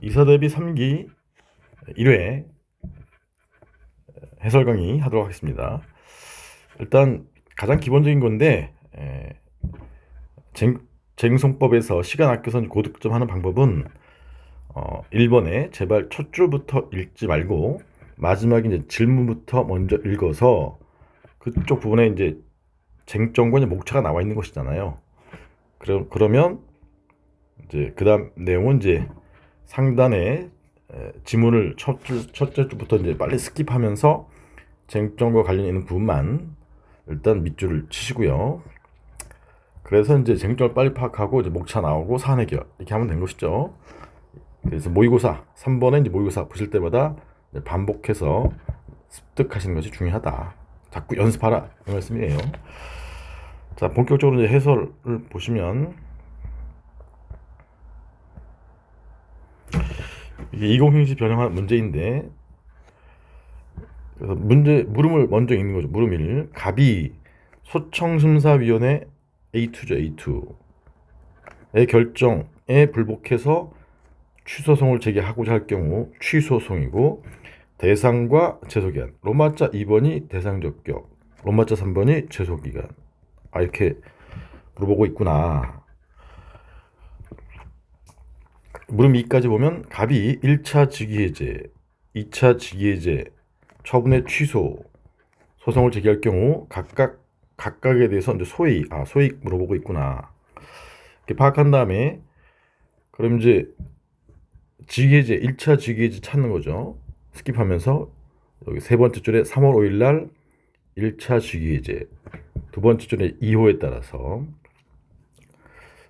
이사대비 3기 1회 해설 강의 하도록 하겠습니다. 일단 가장 기본적인 건데 쟁송법에서 시간 아껴서 고득점하는 방법은 1번에 제발 첫 줄부터 읽지 말고 마지막에 이제 질문부터 먼저 읽어서 그쪽 부분에 이제 쟁점과 목차가 나와 있는 것이잖아요. 그러면 이제 그다음 내용은 이제 상단에 지문을 첫째 줄부터 이제 빨리 스킵하면서 쟁점과 관련 있는 부분만 일단 밑줄을 치시고요. 그래서 이제 쟁점을 빨리 파악하고 이제 목차 나오고 사안 해결 이렇게 하면 된 것이죠. 그래서 모의고사 3번에 이제 모의고사 보실 때마다 반복해서 습득하시는 것이 중요하다. 자꾸 연습하라 이 말씀이에요. 자, 본격적으로 이제 해설을 보시면 이게 이공형식 변형한 문제인데, 그래서 물음을 먼저 읽는 거죠. 물음 1. 갑이 소청심사위원회 A2죠. A2의 결정에 불복해서 취소송을 제기하고자 할 경우 취소송이고, 대상과 제소기간 로마자 2번이 대상적격, 로마자 3번이 제소기간. 이렇게 물어보고 있구나. 물음 2까지 보면 갑이 1차 직위해제, 2차 직위해제, 처분의 취소, 소송을 제기할 경우 각각에 대해서 이제 소익 물어보고 있구나. 이렇게 파악한 다음에 그럼 이제 직위해제, 1차 직위해제 찾는 거죠. 스킵하면서 여기 세 번째 줄에 3월 5일 날 1차 직위해제, 두 번째 줄에 2호에 따라서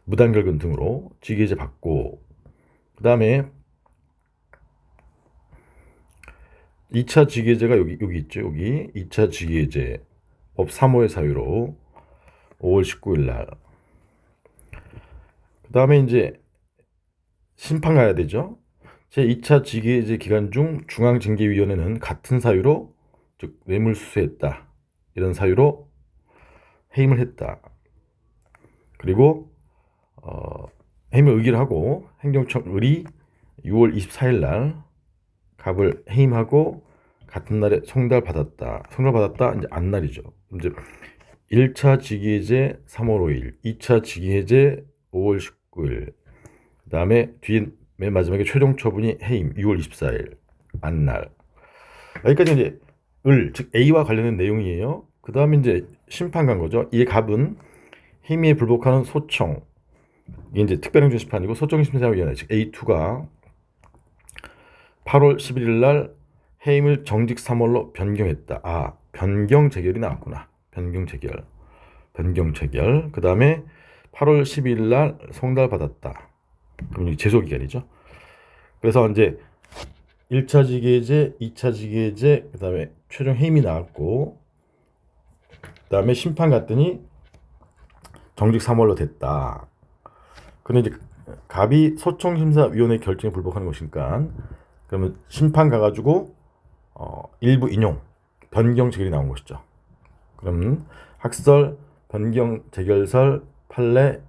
무단결근 등으로 직위해제 받고, 그 다음에 2차 직위해제가 여기 있죠. 여기 2차 직위해제 법 3호의 사유로 5월 19일 날. 그 다음에 이제 심판 가야 되죠. 제2차 직위해제 기간 중 중앙징계위원회는 같은 사유로, 즉 뇌물수수했다, 이런 사유로 해임을 했다. 그리고 해임을 의결을 하고 행정청 을이 6월 24일 날 갑을 해임하고 같은 날에 송달받았다. 이제 안날이죠. 이제 1차 직위해제 3월 5일, 2차 직위해제 5월 19일, 그 다음에 맨 마지막에 최종 처분이 해임 6월 24일 안날. 여기까지 이제 즉 A와 관련된 내용이에요. 그 다음에 이제 심판 간 거죠. 이 갑은 해임에 불복하는 소청, 이게 이제 특별행정심판이고 소청심사위원회 즉 A2가 8월 11일 날 해임을 정직 3월로 변경했다. 변경 재결이 나왔구나. 변경 재결. 그 다음에 8월 12일 날 송달받았다. 그럼 이게 제소 기간이죠. 그래서 이제 1차 직위해제, 2차 직위해제, 그 다음에 최종 해임이 나왔고, 그 다음에 심판 갔더니 정직 3월로 됐다. 근데 이제 갑이 소청심사위원회 결정에 불복하는 것이니까, 그러면 심판 가가지고 일부 인용, 변경 재결이 나온 것이죠. 그럼 학설, 변경 재결설, 판례,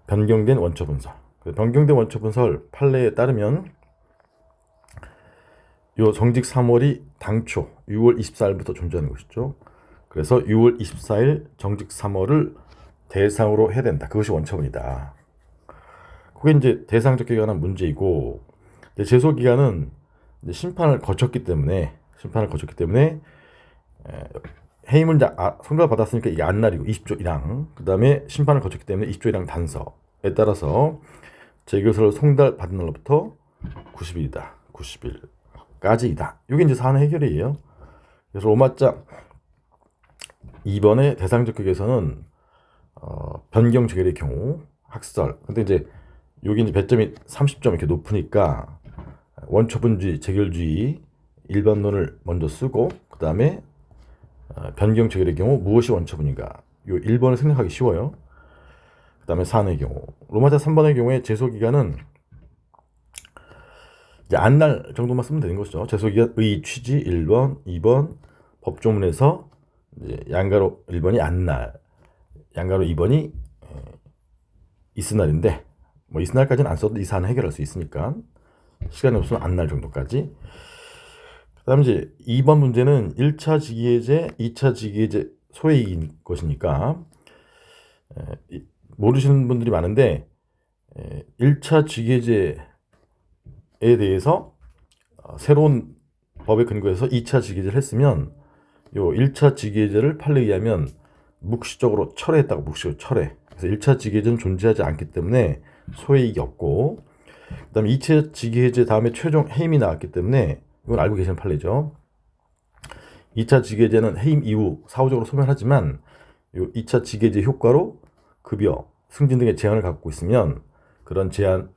변경된 원처분설. 변경된 원처분설 판례에 따르면 요 정직 3월이 당초 6월 24일부터 존재하는 것이죠. 그래서 6월 24일 정직 3월을 대상으로 해야 된다. 그것이 원처분이다. 그게 이제 대상적 기간한 문제이고, 제소 기간은 심판을 거쳤기 때문에 해임을 이제 송달 받았으니까 이게 안날이고 20조 1항, 그 다음에 심판을 거쳤기 때문에 20조 1항 단서에 따라서 재결서를 송달 받은 날로부터 90일이다. 90일까지이다. 이게 이제 사안 해결이에요. 그래서 로마자 2번의 대상적 격에서는 변경 재결의 경우 학설. 근데 이제 여기 이제 배점이 30점 이렇게 높으니까 원처분주의, 재결주의 일반론을 먼저 쓰고, 그 다음에 변경 재결의 경우 무엇이 원처분인가, 요 1번을 생각하기 쉬워요. 그 다음에 사안의 경우, 로마자 3번의 경우에 제소기간은 이제 안날 정도만 쓰면 되는 것이죠. 제소기간의 취지 1번, 2번, 법조문에서 이제 양가로 1번이 안날, 양가로 2번이 있을 날인데 뭐 이튿날까지는 안 써도 이 사안은 해결할 수 있으니까 시간이 없으면 안날 정도까지. 그다음 이제 2번 문제는 1차 직위해제, 2차 직위해제 소액인 것이니까 모르시는 분들이 많은데 1차 직위해제에 대해서 새로운 법에 근거해서 2차 직위해제를 했으면 요 1차 직위해제를 판례에 의하면 묵시적으로 철회했다고. 묵시적으로 철회. 그래서 1차 직위해제는 존재하지 않기 때문에 소액이 없고, 그다음에 2차 직위해제 다음에 최종 해임이 나왔기 때문에 이건 알고 계시는 판례죠. 2차 직위해제는 해임 이후 사후적으로 소멸하지만 요 2차 직위해제 효과로 급여, 승진 등의 제한을 갖고 있으면 그런 제한을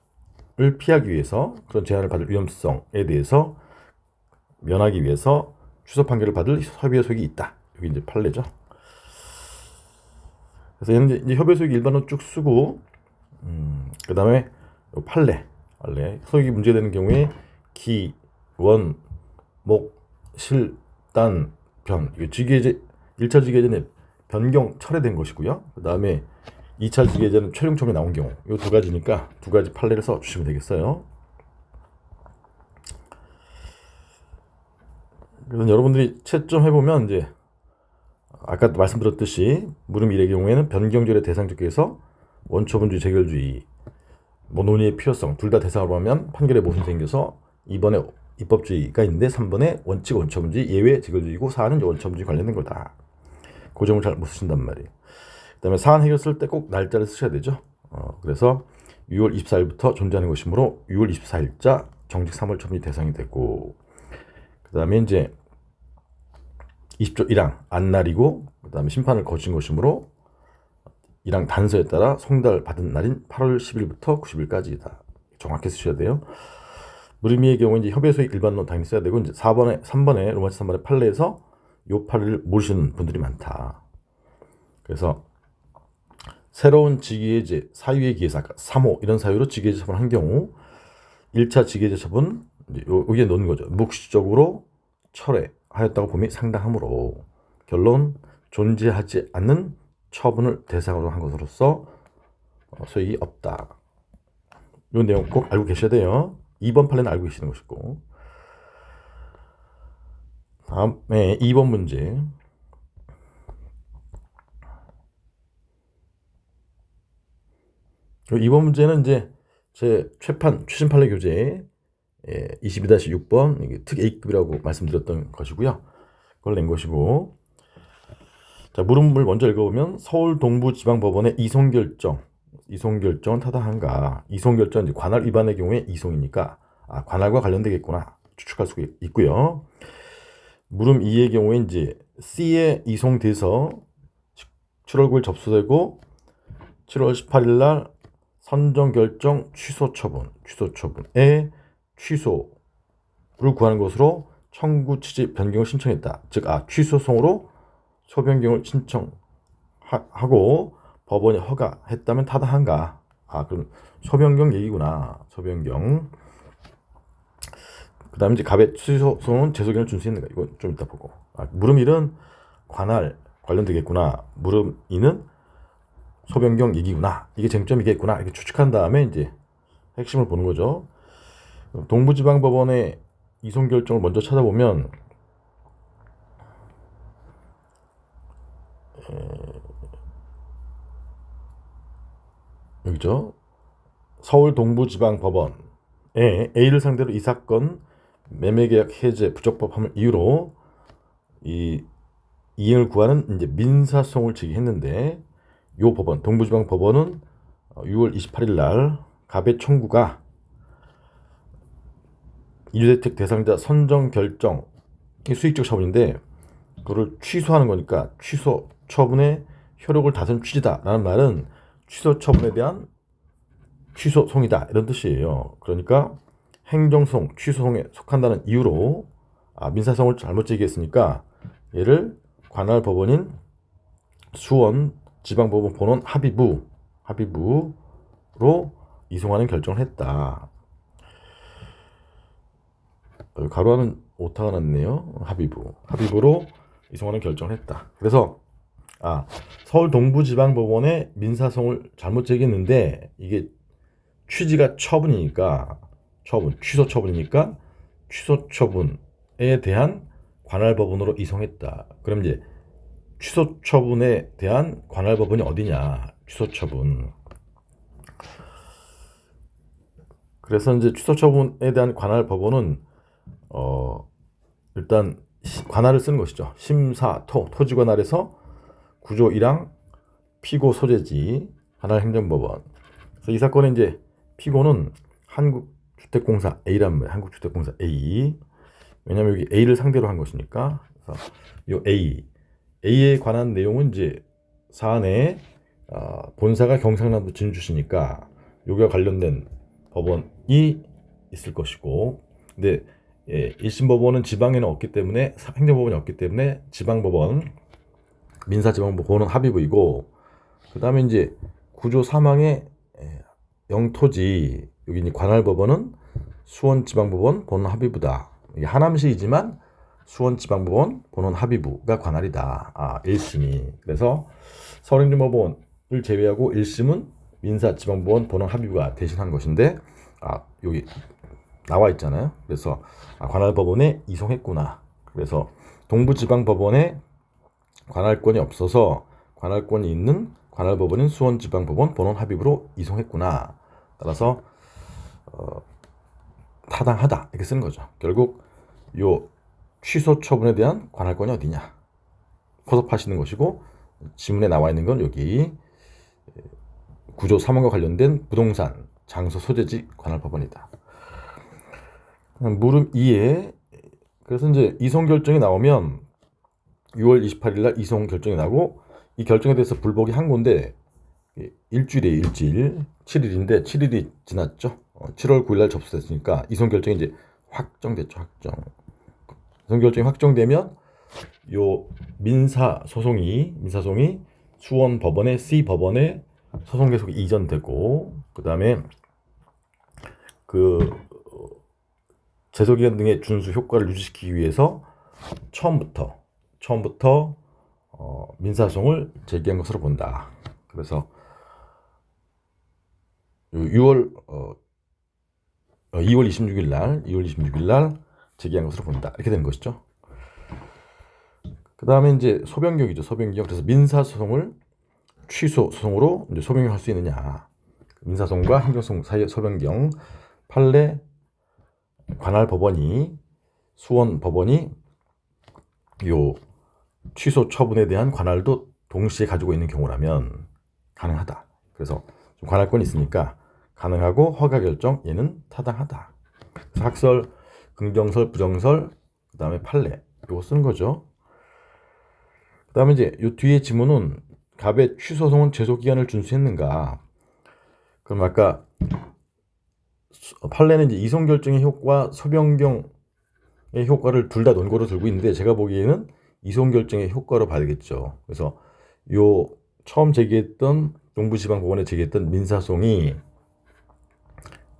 피하기 위해서, 그런 제한을 받을 위험성에 대해서 면하기 위해서 취소 판결을 받을 협의의 소액이 있다. 여기 이제 판례죠. 그래서 얘는 이제 협의 소액 일반으로 쭉 쓰고, 그 다음에 판례 소액이 문제되는 경우에 기, 원, 목, 실, 단, 변. 직위해제 1차 직위해제는 변경 철회된 것이고요. 그 다음에 2차 직위해제는 최종 처분이 나온 경우, 이 두 가지니까 두 가지 판례를 써 주시면 되겠어요. 그래서 여러분들이 채점 해보면 이제 아까 말씀드렸듯이 무름 1의 경우에는 변경절의 대상적에서 원처분주의, 재결주의, 뭐 논의의 필요성 둘 다 대상으로 하면 판결에 모순이 생겨서 2번에 입법주의가 있는데 3번에 원칙, 원처분주의, 예외, 재결주의고 4는 원처분주의 관련된 거다. 그 점을 잘 못 쓰신단 말이에요. 그 다음에 사안 해결 쓸 때 꼭 날짜를 쓰셔야 되죠. 그래서 6월 24일부터 존재하는 것이므로 6월 24일자 정직 3월 처분이 대상이 되고, 그 다음에 이제 20조 1항 안날이고, 그 다음에 심판을 거친 것이므로 1항 단서에 따라 송달 받은 날인 8월 10일부터 90일까지이다. 정확히 쓰셔야 돼요. 무리미의 경우 이제 협의소액 일반론 당연히 써야 되고, 이제 3번에 로마시 3번의 판례에서 요 판례를 모르시는 분들이 많다. 그래서 새로운 직위해제 사유에 기해서 3호 이런 사유로 직위해제 처분한 경우 1차 직위해제 처분, 여기에 넣는 거죠. 묵시적으로 철회하였다고 봄이 상당하므로 결론 존재하지 않는 처분을 대상으로 한 것으로서 소액이 없다. 이 내용 꼭 알고 계셔야 돼요. 2번 판례는 알고 계시는 것이고. 다음에 2번 문제. 이번 문제는 이제 제 최신 판례 교재 22-6번 특 A급이라고 말씀드렸던 것이고요. 그걸 낸 것이고, 자, 물음을 먼저 읽어보면 서울 동부지방법원의 이송결정은 타당한가? 이송결정 이제 관할 위반의 경우에 이송이니까 관할과 관련되겠구나 추측할 수 있고요. 물음 2의 경우에 이제 C에 이송돼서 7월 9일 접수되고 7월 18일 날 선정결정 취소 처분의 취소를 구하는 것으로 청구 취지 변경을 신청했다. 즉 취소송으로 소변경을 신청하고 법원이 허가했다면 타당한가? 그럼 소변경 얘기구나. 소변경. 그 다음에 이제 갑의 취소송은 재소견을 줄 수 있는가? 이건 좀 이따 보고. 물음 1은 관할 관련되겠구나. 물음 2는 소변경 얘기구나. 이게 쟁점이겠구나. 이렇게 추측한 다음에 이제 핵심을 보는 거죠. 동부지방법원의 이송 결정을 먼저 찾아보면 여기죠. 서울 동부지방법원에 A를 상대로 이 사건 매매계약 해제 부적법함을 이유로 이 이행을 구하는 이제 민사소송을 제기했는데, 요 법원 동부지방법원은 6월 28일 날 갑의 청구가 이주택 대상자 선정 결정 수익적 처분인데 그거를 취소하는 거니까 취소 처분의 효력을 다스린 취지다라는 말은 취소 처분에 대한 취소송이다 이런 뜻이에요. 그러니까 행정소송, 취소송에 속한다는 이유로 민사소송을 잘못 제기했으니까 얘를 관할 법원인 수원 지방법원 본원 합의부로 이송하는 결정을 했다. 가로하는 오타가 났네요. 합의부로 이송하는 결정을 했다. 그래서 서울 동부지방법원에 민사소송을 잘못 제기했는데 이게 취지가 처분이니까 취소 처분이니까 취소 처분에 대한 관할 법원으로 이송했다. 그럼 이제 취소 처분에 대한 관할 법원이 어디냐? 취소 처분. 그래서 이제 취소 처분에 대한 관할 법원은 일단 관할을 쓰는 것이죠. 심사, 토지 관할에서 구조 1항 피고 소재지 관할 행정법원. 그래서 이 사건의 이제 피고는 한국주택공사 A란 말이에요. 한국주택공사 A. 왜냐하면 여기 A를 상대로 한 것이니까. 그래서 이 A에 관한 내용은 이제 사안에 본사가 경상남도 진주시니까 여기와 관련된 법원이 있을 것이고, 근데 1심 법원은 지방에는 없기 때문에, 행정법원이 없기 때문에 지방법원, 민사지방법원은 합의부이고, 그 다음에 이제 구조 사망의 영토지, 여기 이제 관할법원은 수원지방법원 본원 합의부다. 이게 하남시이지만 수원지방법원 본원 합의부가 관할이다. 1심이. 그래서 서울행정법원을 제외하고 1심은 민사지방법원 본원 합의부가 대신한 것인데, 여기 나와 있잖아요. 그래서 관할법원에 이송했구나. 그래서 동부지방법원에 관할권이 없어서 관할권이 있는 관할법원인 수원지방법원 본원 합의부로 이송했구나. 따라서 타당하다 이렇게 쓰는 거죠. 결국 요 취소 처분에 대한 관할권이 어디냐 포섭하시는 것이고, 지문에 나와 있는 건 여기 구조 사망과 관련된 부동산 장소 소재지 관할법원이다. 물음 2에 그래서 이제 이송 결정이 나오면 6월 28일 날 이송 결정이 나고, 이 결정에 대해서 불복이 한 건데 일주일이에요. 일주일 7일인데 7일이 지났죠. 7월 9일 날 접수됐으니까 이송 결정이 이제 확정됐죠. 이송 결정이 확정되면 요 민사소송이 수원 법원에 C 법원에 소송 계속이 이전되고, 그 다음에 그 제소기간 등의 준수 효과를 유지시키기 위해서 처음부터 민사소송을 제기한 것으로 본다. 그래서 2월 26일 날 제기한 것으로 본다. 이렇게 되는 것이죠. 그 다음에 이제 소변경이죠. 소변경. 그래서 민사소송을 취소 소송으로 이제 소변경할 수 있느냐. 민사소송과 행정소송 사이의 소변경. 판례 관할 법원이 수원 법원이 요 취소 처분에 대한 관할도 동시에 가지고 있는 경우라면 가능하다. 그래서 관할권이 있으니까 가능하고, 허가 결정 얘는 타당하다. 그래서 학설, 긍정설, 부정설, 그 다음에 판례 이거 쓰는 거죠. 그 다음에 이제 요 뒤에 지문은 갑의 취소 소송은 제소 기간을 준수했는가. 그럼 아까 판례는 이제 이송 결정의 효과, 소변경의 효과를 둘 다 논거로 들고 있는데, 제가 보기에는 이송 결정의 효과로 봐야겠죠. 그래서 요 처음 제기했던 동부지방법원에 제기했던 민사소송이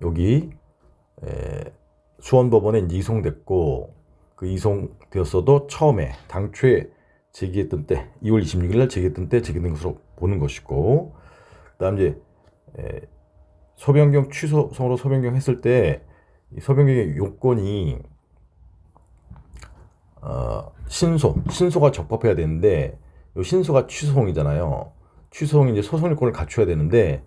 여기 수원법원에 이제 이송됐고, 그 이송되었어도 처음에 당초에 제기했던 때 2월 26일 날 제기했던 때 제기된 것으로 보는 것이고, 그다음 이제 소변경 취소송으로 소변경 했을 때 이 소변경의 요건이 신소가 적법해야 되는데, 요 신소가 취소송이잖아요. 취소송이 이제 소송 요건을 갖춰야 되는데,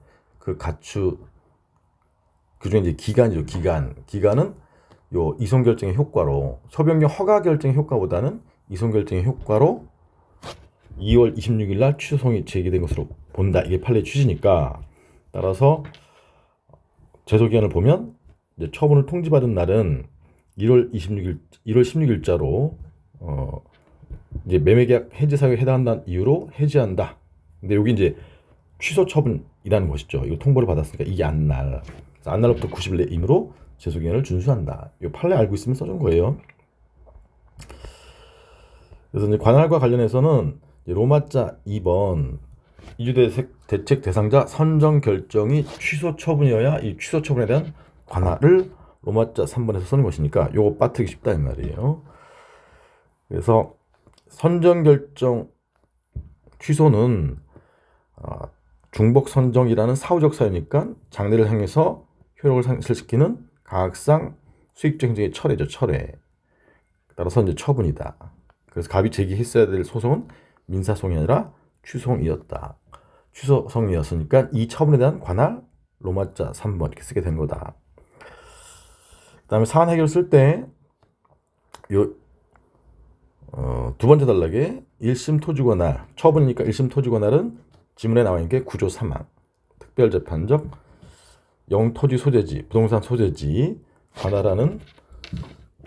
그중에 이제 기간이죠. 기간은 요 이송 결정의 효과로, 소변경 허가 결정의 효과보다는 이송 결정의 효과로 2월 26일 날 취소송이 제기된 것으로 본다. 이게 판례 취지니까, 따라서 제소 기간을 보면 이제 처분을 통지받은 날은 1월 16일자로 이제 매매계약 해지 사유에 해당한다는 이유로 해지한다. 근데 여기 이제 취소 처분이라는 것이죠. 이거 통보를 받았으니까 이게 안날로부터 90일 내이므로 제소 기간을 준수한다. 이 판례 알고 있으면 써준 거예요. 그래서 이제 관할과 관련해서는 로마자 2번 이주대책 대상자 선정 결정이 취소 처분이어야 이 취소 처분에 대한 관할을 로마자 3번에서 쓰는 것이니까 요거 빠뜨리기 쉽다 이 말이에요. 그래서 선정 결정 취소는 중복 선정이라는 사후적 사유니까 장래를 향해서 효력을 상실시키는 가학상 수익적 행정의 철회죠. 철회. 따라서 이제 처분이다. 그래서 갑이 제기했어야 될 소송은 민사소송이 아니라 취소송이었다. 취소송이었으니까 이 처분에 대한 관할 로마자 3번 이렇게 쓰게 된 거다. 그 다음에 사안 해결 쓸 때 두 번째 단락에 1심 토지관할, 처분이니까 1심 토지관할은 지문에 나와 있는 게 구조 3항, 특별재판적 영토지 소재지, 부동산 소재지 관할하는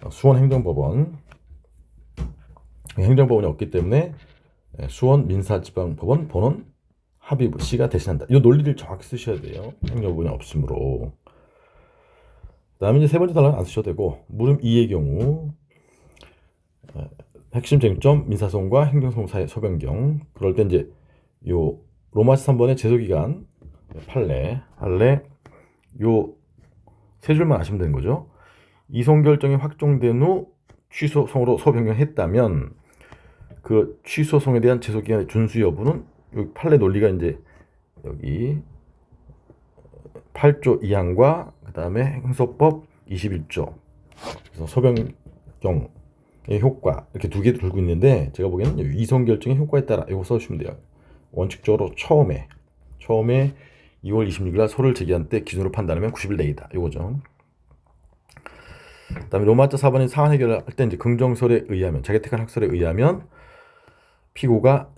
수원행정법원, 행정법원이 없기 때문에 수원 민사지방법원 본원 합의부 C가 대신한다. 이 논리를 정확히 쓰셔야 돼요. 행정법원이 없으므로. 그 다음에 이제 세 번째 단락은 안 쓰셔도 되고, 물음 2의 경우 핵심 쟁점 민사소송과 행정소송 사이의 소변경. 그럴 때 이제 요 로마스 3번의 제소기간 판례 요 세 줄만 아시면 되는 거죠. 이송 결정이 확정된 후 취소송으로 소변경했다면 그 취소송에 대한 제소기간의 준수 여부는 요 판례 논리가 이제 여기 8조 2항과 그 다음에 행소법 21조 그래서 소변경의 효과 이렇게 두 개 들고 있는데, 제가 보기에는 이송 결정의 효과에 따라 이거 써주시면 돼요. 원칙적으로 처음에 2월 26일 날 소를 제기한 때 기준으로 판단하면 90일 내이다. 이거죠. 그다음에 로마자 4번이 사안 해결할 때 이제 긍정설에 의하면, 자기 택한 학설에 의하면 피고가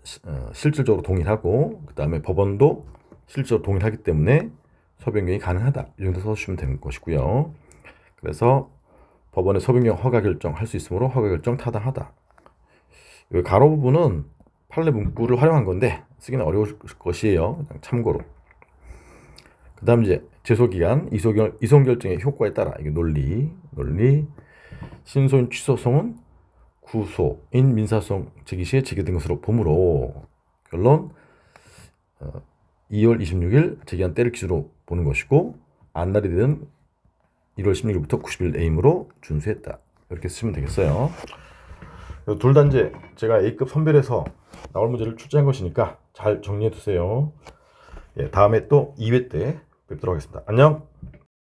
실질적으로 동일하고 그다음에 법원도 실질적으로 동일하기 때문에 소변경이 가능하다. 이 정도 써주시면 되는 것이고요. 그래서 법원의 소변경 허가 결정 할 수 있으므로 허가 결정 타당하다. 이 가로 부분은 판례 문구를 활용한 건데 쓰기는 어려울 것이에요. 참고로. 그 다음 이제 제소기간, 이송 결정의 효과에 따라 이게 논리. 신소인 취소송은 구소인 민사소송 제기 시에 제기된 것으로 보므로 결론 2월 26일 제기한 때를 기준으로 보는 것이고, 안날이 되는 1월 16일부터 90일 내임으로 준수했다. 이렇게 쓰면 되겠어요. 둘 다 이제 제가 A급 선별해서 나올 문제를 출제한 것이니까 잘 정리해 두세요. 예, 다음에 또 2회 때 뵙도록 하겠습니다. 안녕.